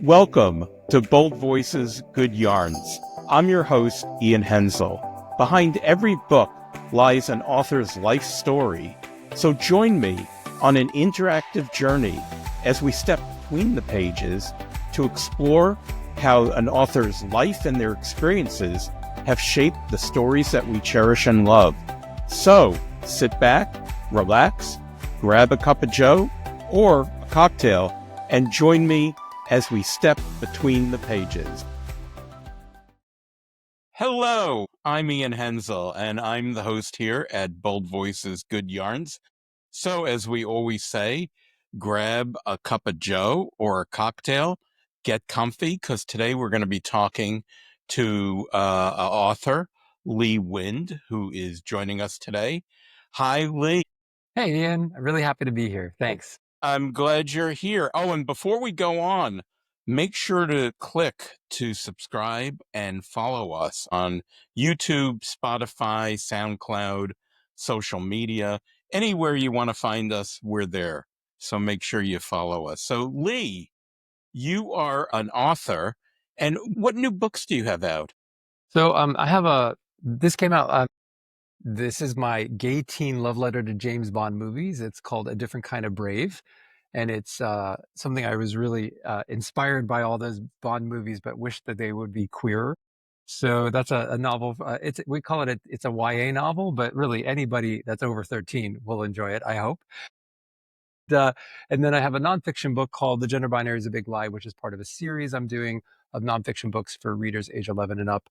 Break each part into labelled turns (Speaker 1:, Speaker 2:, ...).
Speaker 1: Welcome to Bold Voices, Good Yarns. I'm your host, Ian Henzel. Behind every book lies an author's life story. So join me on an interactive journey as we step between the pages to explore how an author's life and their experiences have shaped the stories that we cherish and love. So sit back, relax, grab a cup of joe or a cocktail, and join me as we step between the pages. Hello, I'm Ian Henzel, and I'm the host here at Bold Voices, Good Yarns. So as we always say, grab a cup of joe or a cocktail, get comfy, because today we're going to be talking to an author, Lee Wind, who is joining us today. Hi, Lee.
Speaker 2: Hey, Ian. I'm really happy to be here. Thanks.
Speaker 1: I'm glad you're here. Oh, and before we go on, make sure to click to subscribe and follow us on YouTube, Spotify, SoundCloud, social media, anywhere you want to find us, we're there. So make sure you follow us. So Lee, you are an author, and what new books do you have out?
Speaker 2: So, this came out, this is my gay teen love letter to James Bond movies. It's called A Different Kind of Brave. And it's something I was really inspired by all those Bond movies, but wish that they would be queerer. So that's a novel. We call it, it's a YA novel, but really anybody that's over 13 will enjoy it, I hope. And then I have a nonfiction book called The Gender Binary is a Big Lie, which is part of a series I'm doing of nonfiction books for readers age 11 and up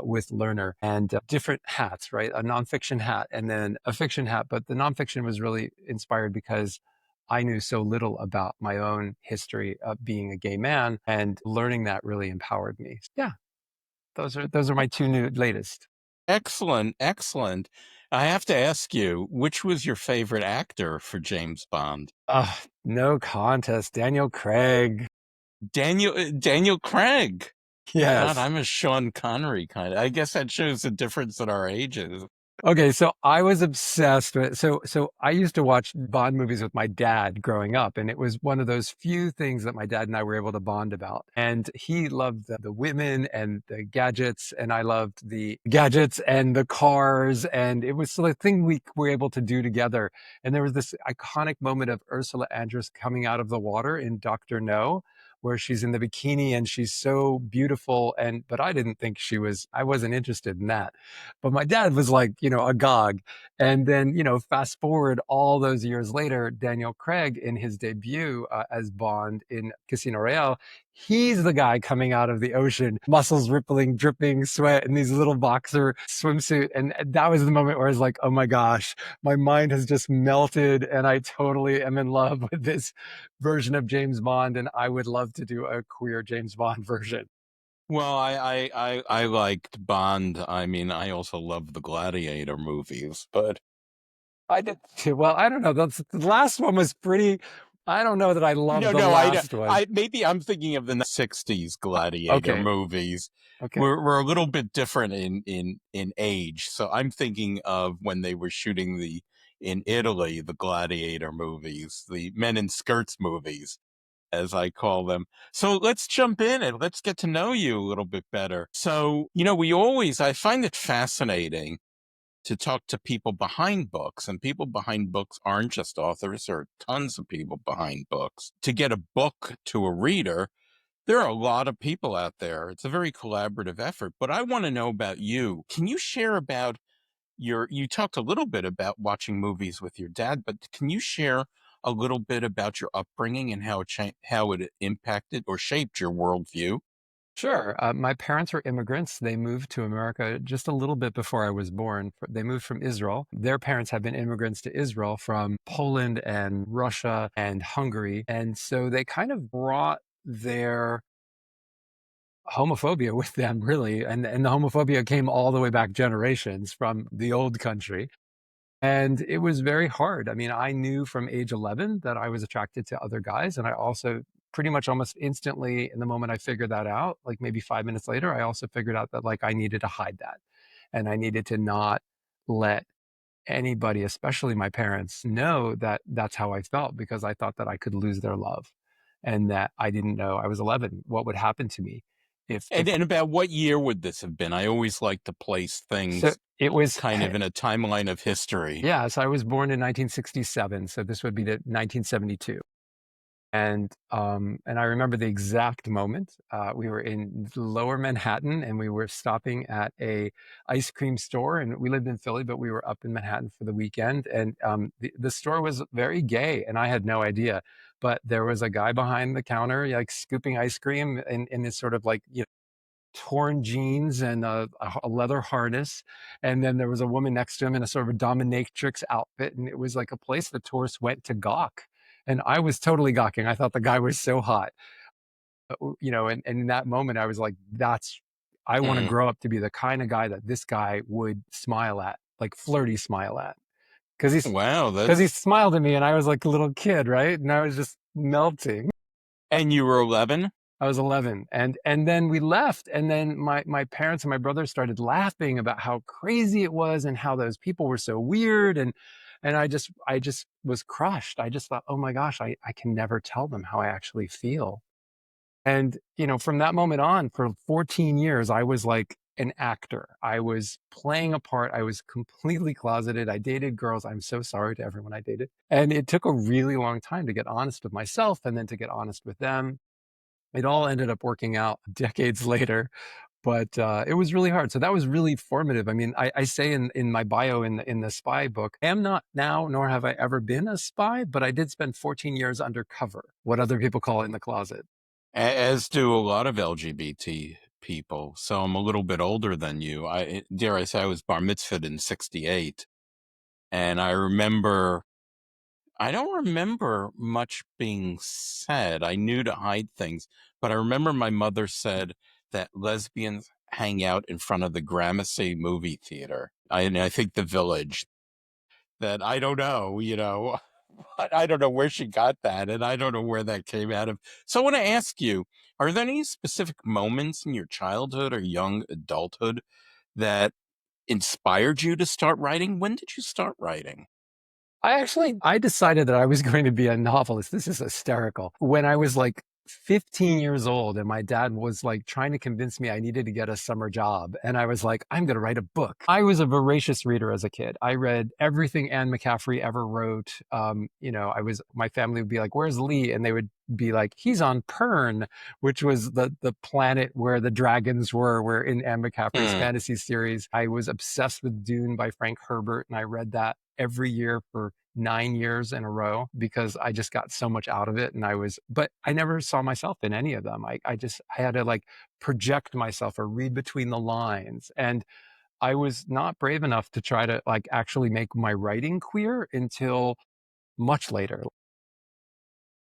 Speaker 2: with Learner, and different hats, right? A nonfiction hat and then a fiction hat. But the nonfiction was really inspired because I knew so little about my own history of being a gay man, and learning that really empowered me. Yeah, those are my two new latest.
Speaker 1: Excellent, excellent. I have to ask you, which was your favorite actor for James Bond?
Speaker 2: No contest. Daniel Craig.
Speaker 1: Daniel Craig. God,
Speaker 2: Yes.
Speaker 1: I'm a Sean Connery kind of. I guess that shows the difference in our ages.
Speaker 2: Okay, so I was obsessed with so I used to watch Bond movies with my dad growing up, and it was one of those few things that my dad and I were able to bond about. And he loved the women and the gadgets, and I loved the gadgets and the cars, and it was the thing we were able to do together. And there was this iconic moment of Ursula Andress coming out of the water in Doctor No, where she's in the bikini and she's so beautiful, and but I didn't think I wasn't interested in that. But my dad was like, agog. And then, fast forward all those years later, Daniel Craig in his debut as Bond in Casino Royale, he's the guy coming out of the ocean, muscles rippling, dripping sweat in these little boxer swimsuit. And that was the moment where I was like, oh my gosh, my mind has just melted and I totally am in love with this version of James Bond. And I would love to do a queer James Bond version.
Speaker 1: Well, I liked Bond. I mean, I also love the Gladiator movies, but
Speaker 2: I did too. Well, I don't know. The last one was pretty. I don't know that I love the
Speaker 1: no,
Speaker 2: last one.
Speaker 1: maybe I'm thinking of the '60s Gladiator
Speaker 2: Okay.
Speaker 1: movies.
Speaker 2: Okay.
Speaker 1: We're a little bit different in age, so I'm thinking of when they were shooting in Italy the Gladiator movies, the Men in Skirts movies, as I call them. So let's jump in and let's get to know you a little bit better. So, I find it fascinating to talk to people behind books, and people behind books aren't just authors. There are tons of people behind books. To get a book to a reader, there are a lot of people out there. It's a very collaborative effort, but I want to know about you. Can you share about you talked a little bit about watching movies with your dad, but can you share a little bit about your upbringing and how it impacted or shaped your worldview?
Speaker 2: Sure. My parents were immigrants. They moved to America just a little bit before I was born. They moved from Israel. Their parents had been immigrants to Israel from Poland and Russia and Hungary. And so they kind of brought their homophobia with them, really. And the homophobia came all the way back generations from the old country. And it was very hard. I mean, I knew from age 11 that I was attracted to other guys. And I also pretty much almost instantly, in the moment I figured that out, like maybe 5 minutes later, I also figured out that like I needed to hide that. And I needed to not let anybody, especially my parents, know that that's how I felt, because I thought that I could lose their love. and that I didn't know I was 11 what would happen to me if
Speaker 1: And about what year would this have been? I always like to place
Speaker 2: so
Speaker 1: things
Speaker 2: it was.
Speaker 1: kind of in a timeline of history.
Speaker 2: Yeah, so I was born in 1967, so this would be the 1972. And I remember the exact moment. We were in Lower Manhattan, and we were stopping at a ice cream store. And we lived in Philly, but we were up in Manhattan for the weekend. And the store was very gay, and I had no idea. But there was a guy behind the counter, like scooping ice cream in this sort of like torn jeans and a leather harness. And then there was a woman next to him in a sort of a dominatrix outfit. And it was like a place that tourists went to gawk. And I was totally gawking. I thought the guy was so hot. And in that moment, I was like, I want to
Speaker 1: Mm.
Speaker 2: grow up to be the kind of guy that this guy would smile at, like flirty smile at. Cause
Speaker 1: Wow,
Speaker 2: because he
Speaker 1: that's
Speaker 2: smiled at me and I was like a little kid, right? And I was just melting.
Speaker 1: and you were 11?
Speaker 2: I was 11, and then we left, and then my parents and my brother started laughing about how crazy it was and how those people were so weird, and I just was crushed. I just thought, oh my gosh, I can never tell them how I actually feel. And from that moment on, for 14 years, I was like an actor. I was playing a part. I was completely closeted. I dated girls. I'm so sorry to everyone I dated. And it took a really long time to get honest with myself and then to get honest with them. It all ended up working out decades later, but it was really hard. So that was really formative. I mean, I say in my bio in the spy book, I am not now, nor have I ever been a spy, but I did spend 14 years undercover, what other people call in the closet.
Speaker 1: As do a lot of LGBT people. So I'm a little bit older than you. Dare I say I was bar mitzvahed in 68. And I don't remember much being said. I knew to hide things, but I remember my mother said that lesbians hang out in front of the Gramercy movie theater. And I think the Village. That I don't know, I don't know where she got that, and I don't know where that came out of. So I want to ask you, are there any specific moments in your childhood or young adulthood that inspired you to start writing? When did you start writing?
Speaker 2: I decided that I was going to be a novelist. This is hysterical. When I was like 15 years old and my dad was like trying to convince me I needed to get a summer job. And I was like, I'm going to write a book. I was a voracious reader as a kid. I read everything Anne McCaffrey ever wrote. My family would be like, where's Lee? And they would be like, he's on Pern, which was the planet where the dragons were in Anne McCaffrey's
Speaker 1: Hmm.
Speaker 2: fantasy series. I was obsessed with Dune by Frank Herbert, and I read that every year for 9 years in a row because I just got so much out of it. But I never saw myself in any of them. I had to like project myself or read between the lines. And I was not brave enough to try to like actually make my writing queer until much later,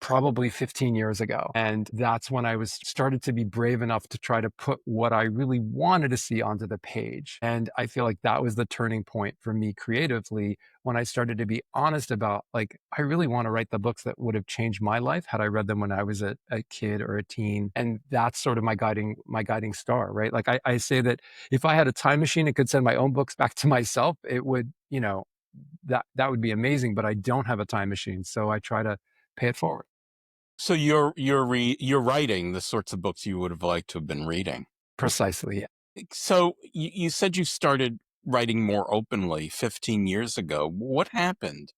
Speaker 2: probably 15 years ago. And that's when I was started to be brave enough to try to put what I really wanted to see onto the page. And I feel like that was the turning point for me creatively when I started to be honest about like, I really want to write the books that would have changed my life had I read them when I was a kid or a teen. And that's sort of my guiding star, right? Like I say that if I had a time machine and could send my own books back to myself, it would, that would be amazing, but I don't have a time machine. So I try to pay it forward.
Speaker 1: So you're writing the sorts of books you would have liked to have been reading.
Speaker 2: Precisely, yeah.
Speaker 1: So you said you started writing more openly 15 years ago. What happened?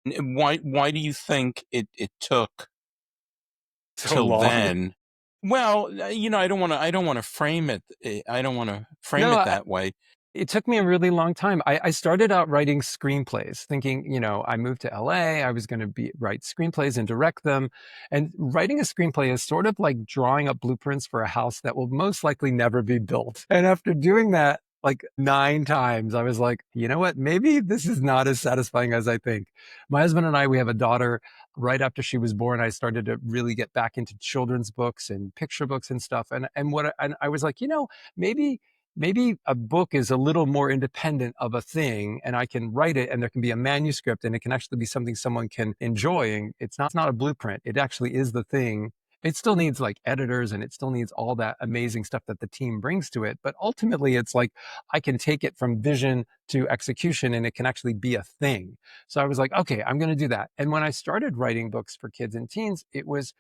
Speaker 1: Why do you think it took
Speaker 2: So
Speaker 1: till
Speaker 2: long.
Speaker 1: then? Well, I don't want to frame it. I don't want to frame
Speaker 2: No,
Speaker 1: it that way.
Speaker 2: it took me a really long time. I started out writing screenplays, thinking, I moved to LA, I was going to write screenplays and direct them. And writing a screenplay is sort of like drawing up blueprints for a house that will most likely never be built. And after doing that like 9 times, I was like, you know what? Maybe this is not as satisfying as I think. My husband and I, we have a daughter. Right after she was born, I started to really get back into children's books and picture books and stuff. And I was like, maybe a book is a little more independent of a thing and I can write it and there can be a manuscript and it can actually be something someone can enjoy. And it's not a blueprint. It actually is the thing. It still needs like editors and it still needs all that amazing stuff that the team brings to it. But ultimately it's like I can take it from vision to execution and it can actually be a thing. So I was like, okay, I'm going to do that. And when I started writing books for kids and teens, it was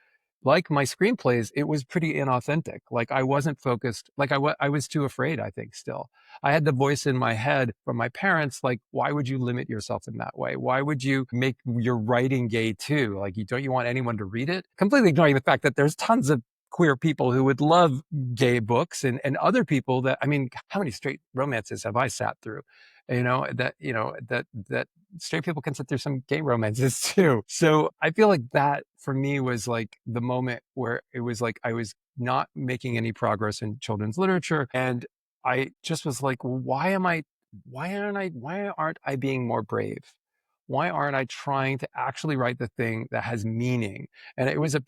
Speaker 2: like my screenplays, it was pretty inauthentic. Like I wasn't focused, like I was too afraid, I think still. I had the voice in my head from my parents, like, why would you limit yourself in that way? Why would you make your writing gay too? Like, don't you want anyone to read it? Completely ignoring the fact that there's tons of queer people who would love gay books and other people that, I mean, how many straight romances have I sat through? That straight people can sit through some gay romances too. So I feel like that for me was like the moment where it was like I was not making any progress in children's literature. And I just was like, why aren't I being more brave? Why aren't I trying to actually write the thing that has meaning? And it was a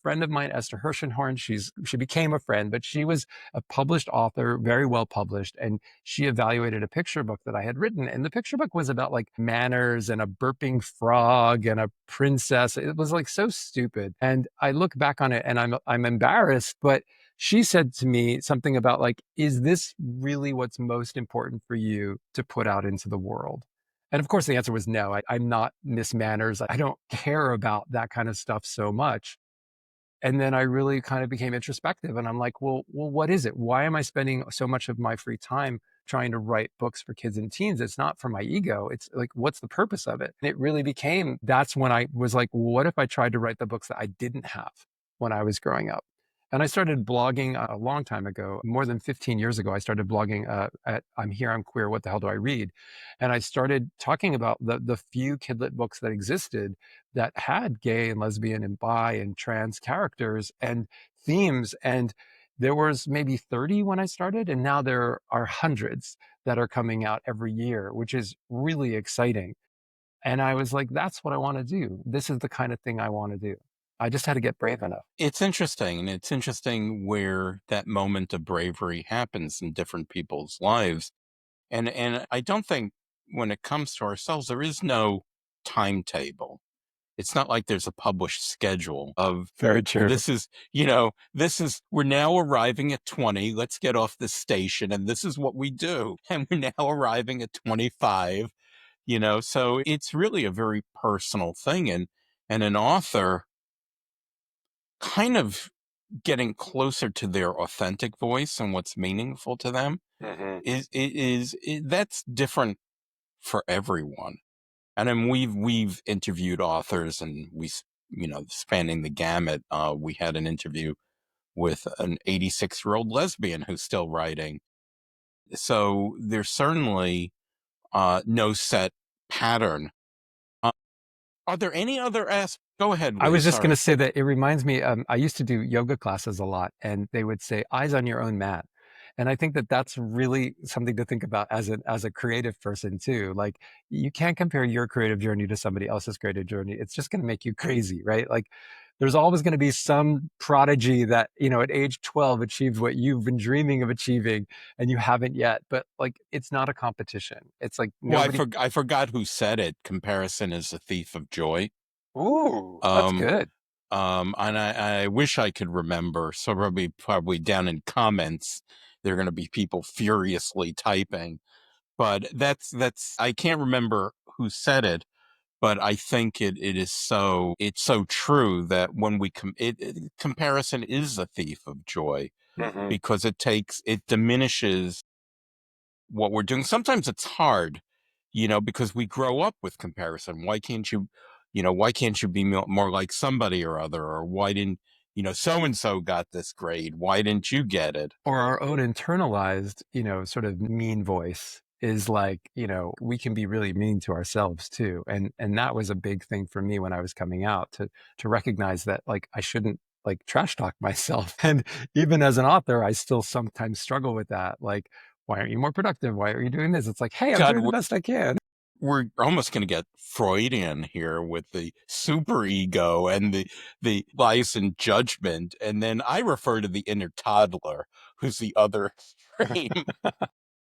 Speaker 2: friend of mine, Esther Hirschenhorn. She became a friend, but she was a published author, very well published. And she evaluated a picture book that I had written. And the picture book was about like manners and a burping frog and a princess. It was like so stupid. And I look back on it and I'm embarrassed, but she said to me something about like, is this really what's most important for you to put out into the world? And of course, the answer was no. I'm not Miss Manners. I don't care about that kind of stuff so much. And then I really kind of became introspective and I'm like, well, what is it? Why am I spending so much of my free time trying to write books for kids and teens? It's not for my ego. It's like, what's the purpose of it? And it really became, that's when I was like, what if I tried to write the books that I didn't have when I was growing up? And I started blogging a long time ago, more than 15 years ago. I started blogging at I'm Here, I'm Queer, What the Hell Do I Read? And I started talking about the few kidlit books that existed that had gay and lesbian and bi and trans characters and themes. And there was maybe 30 when I started, and now there are hundreds that are coming out every year, which is really exciting. And I was like, that's what I want to do. This is the kind of thing I want to do. I just had to get brave enough.
Speaker 1: It's interesting, and it's interesting where that moment of bravery happens in different people's lives. And I don't think when it comes to ourselves, there is no timetable. It's not like there's a published schedule of,
Speaker 2: Very
Speaker 1: well,
Speaker 2: true.
Speaker 1: this is we're now arriving at 20, let's get off the station, and this is what we do. And we're now arriving at 25, so it's really a very personal thing. And an author kind of getting closer to their authentic voice and what's meaningful to them
Speaker 2: Hmm.
Speaker 1: that's different for everyone. And then we've interviewed authors, and spanning the gamut. We had an interview with an 86-year-old lesbian who's still writing. So there's certainly no set pattern. Uh, are there any other aspects? Go ahead,
Speaker 2: I was
Speaker 1: Liz.
Speaker 2: just going to
Speaker 1: Sorry.
Speaker 2: say that it reminds me, I used to do yoga classes a lot, and they would say, eyes on your own mat. And I think that that's really something to think about as a creative person too. Like you can't compare your creative journey to somebody else's creative journey. It's just going to make you crazy, right? Like there's always going to be some prodigy that, at age 12 achieved what you've been dreaming of achieving and you haven't yet. But like it's not a competition. It's like
Speaker 1: Well,
Speaker 2: nobody.
Speaker 1: I forgot who said it. Comparison is a thief of joy.
Speaker 2: Ooh, that's
Speaker 1: Um,
Speaker 2: good.
Speaker 1: and I wish I could remember. So probably down in comments, there are going to be people furiously typing. But that's I can't remember who said it, but I think it's so true that when comparison is a thief of joy,
Speaker 2: Hmm.
Speaker 1: because it diminishes what we're doing. Sometimes it's hard, because we grow up with comparison. Why can't you be more like somebody or other? Or why didn't, so and so got this grade? Why didn't you get it?
Speaker 2: Or our own internalized, sort of mean voice is like, we can be really mean to ourselves too. And that was a big thing for me when I was coming out to recognize that like I shouldn't like trash talk myself. And even as an author, I still sometimes struggle with that. Like, why aren't you more productive? Why are you doing this? It's like, hey, I'm
Speaker 1: God,
Speaker 2: doing the best I can.
Speaker 1: we're almost going to get Freudian here with the superego and the bias and judgment. And then I refer to the inner toddler, who's the other extreme.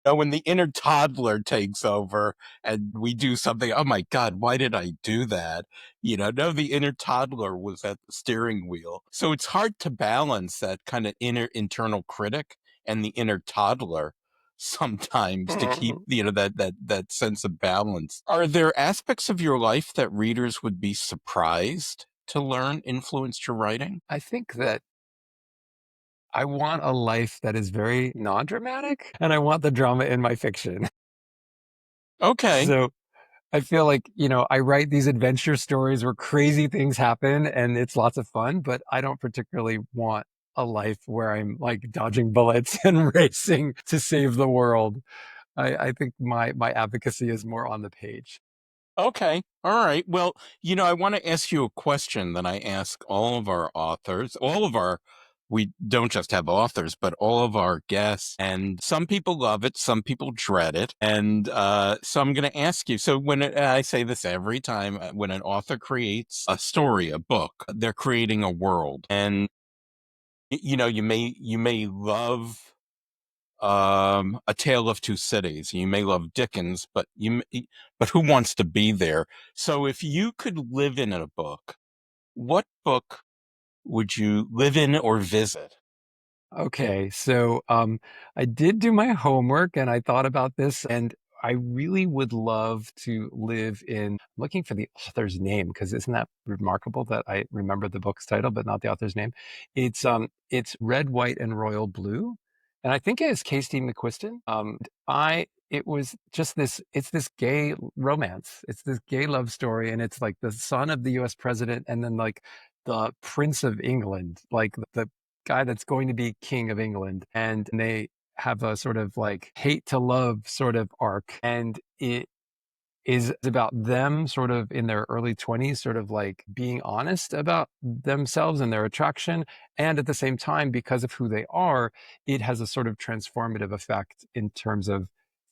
Speaker 1: When the inner toddler takes over and we do something, oh my God, why did I do that? No, the inner toddler was at the steering wheel. So it's hard to balance that kind of inner internal critic and the inner toddler sometimes to keep, that sense of balance. Are there aspects of your life that readers would be surprised to learn influenced your writing?
Speaker 2: I think that I want a life that is very non-dramatic, and I want the drama in my fiction.
Speaker 1: Okay.
Speaker 2: So I feel like, I write these adventure stories where crazy things happen and it's lots of fun, but I don't particularly want a life where I'm like dodging bullets and racing to save the world. I think my advocacy is more on the page.
Speaker 1: Okay. All right. Well, I want to ask you a question that I ask all of our authors, we don't just have authors, but all of our guests. And some people love it, some people dread it. And so I'm going to ask you. So I say this every time, when an author creates a story, a book, they're creating a world. And, you may love A Tale of Two Cities. You may love Dickens, but who wants to be there? So if you could live in a book, what book would you live in or visit?
Speaker 2: Okay, so I did do my homework and I thought about this, and I really would love to live in. I'm looking for the author's name because isn't that remarkable that I remember the book's title but not the author's name? It's Red, White, and Royal Blue, and I think it is Casey McQuiston. I it was just this. It's this gay romance. It's this gay love story, and it's like the son of the U.S. president, and then like the Prince of England, like the guy that's going to be king of England, and they have a sort of like hate to love sort of arc, and it is about them sort of in their early 20s, sort of like being honest about themselves and their attraction. And at the same time, because of who they are, it has a sort of transformative effect in terms of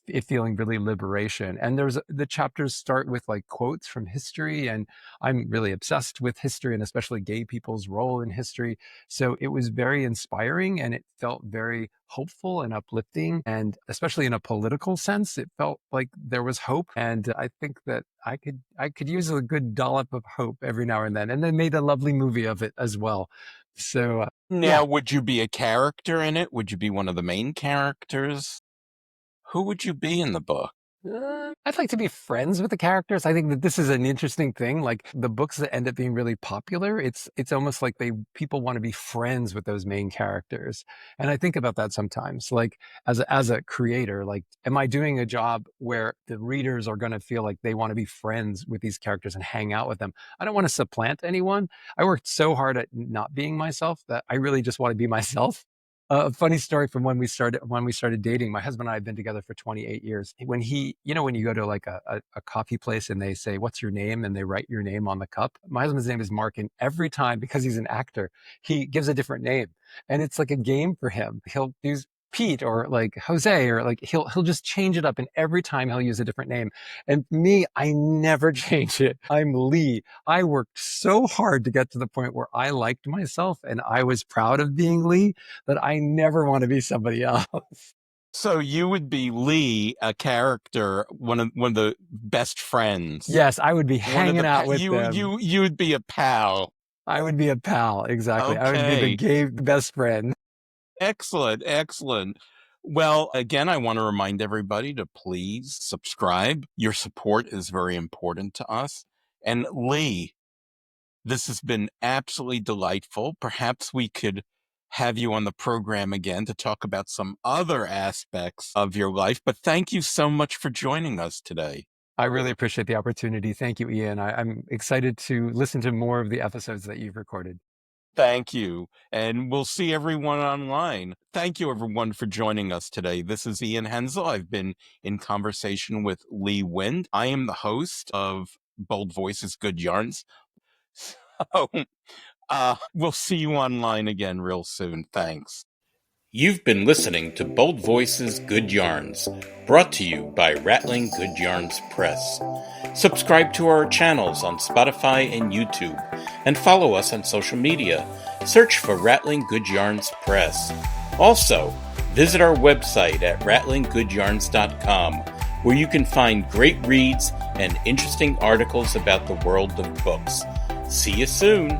Speaker 2: it feeling really liberation. And the chapters start with like quotes from history. And I'm really obsessed with history and especially gay people's role in history. So it was very inspiring and it felt very hopeful and uplifting. And especially in a political sense, it felt like there was hope. And I think that I could use a good dollop of hope every now and then. And they made a lovely movie of it as well. So yeah.
Speaker 1: Now, would you be a character in it? Would you be one of the main characters? Who would you be in the book?
Speaker 2: I'd like to be friends with the characters. I think that this is an interesting thing. Like the books that end up being really popular, it's almost like people want to be friends with those main characters. And I think about that sometimes. Like as a creator, like am I doing a job where the readers are going to feel like they want to be friends with these characters and hang out with them? I don't want to supplant anyone. I worked so hard at not being myself that I really just want to be myself. A funny story from when we started dating. My husband and I have been together for 28 years. When you go to like a coffee place and they say, "What's your name?" and they write your name on the cup. My husband's name is Mark, and every time, because he's an actor, he gives a different name, and it's like a game for him. He'll use Pete or like Jose or like he'll just change it up, and every time he'll use a different name. And me, I never change it. I'm Lee. I worked so hard to get to the point where I liked myself and I was proud of being Lee that I never want to be somebody else.
Speaker 1: So you would be Lee, a character, one of the best friends,
Speaker 2: Yes, I would be
Speaker 1: one of
Speaker 2: hanging
Speaker 1: the
Speaker 2: out with
Speaker 1: you
Speaker 2: them.
Speaker 1: you would be a pal.
Speaker 2: I would be a pal. Exactly. I would be the
Speaker 1: Okay.
Speaker 2: gay best friend.
Speaker 1: Excellent, excellent. Well, again, I want to remind everybody to please subscribe. Your support is very important to us. And Lee, this has been absolutely delightful. Perhaps we could have you on the program again to talk about some other aspects of your life. But thank you so much for joining us today.
Speaker 2: I really appreciate the opportunity. Thank you, Ian. I'm excited to listen to more of the episodes that you've recorded.
Speaker 1: Thank you. And we'll see everyone online. Thank you, everyone, for joining us today. This is Ian Henzel. I've been in conversation with Lee Wind. I am the host of Bold Voices, Good Yarns. So we'll see you online again real soon. Thanks. You've been listening to Bold Voices, Good Yarns, brought to you by Rattling Good Yarns Press. Subscribe to our channels on Spotify and YouTube, and follow us on social media. Search for Rattling Good Yarns Press. Also, visit our website at rattlinggoodyarns.com, where you can find great reads and interesting articles about the world of books. See you soon!